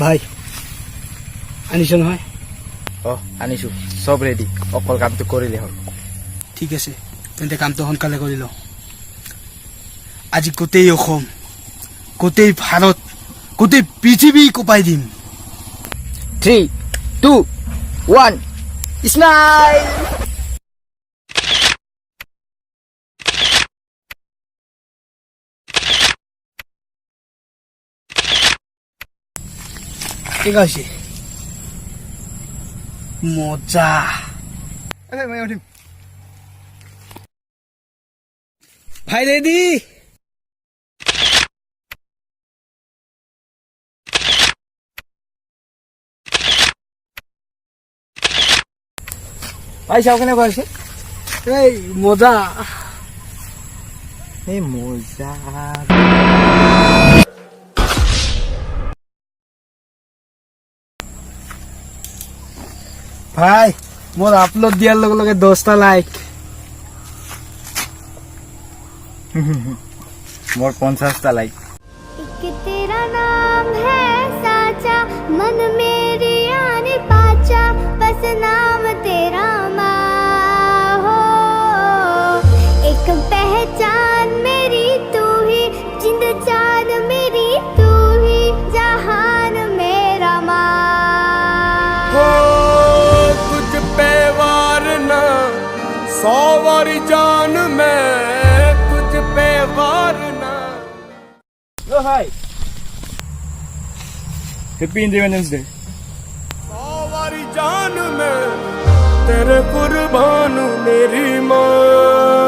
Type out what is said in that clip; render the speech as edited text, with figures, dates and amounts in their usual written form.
ভাই আনিছ নহয়? আনিছো, সব ৰেডি, অকল কামটো কৰিলে হ'ল। ঠিক আছে, তেন্তে কামটো সোনকালে কৰি লওঁ। আজি গোটেই অসম, গোটেই ভাৰত, গোটেই পৃথিৱী কপাই দিম। 3, 2, 1, স্মাইল! ঠিক আছে, মজা। মই উঠিম। ভাই ৰেডি? ভাই চাও কেনেকুৱা হৈছে? এই মজা। এই মজা। ভাই মোৰ আপলোড দিয়াৰ লগে লগে 10টা লাইক। মোৰ 50টা লাইক। तेरा नाम है साचा, मन मेरी आने पाचा, बस नाम तेरा माँ हो। एक पहचान मेरी तू ही, जिंद जान मेरी तू ही, जहान मेरा माँ हो। तुझ पे वार ना 100 वारी जान में, तुझ पे वार ना। ভাই হ্যাপি ইন্ডিপেন্ডেন্স ডে। 100 वारी जान में तेरे कुर्बान मेरी माँ।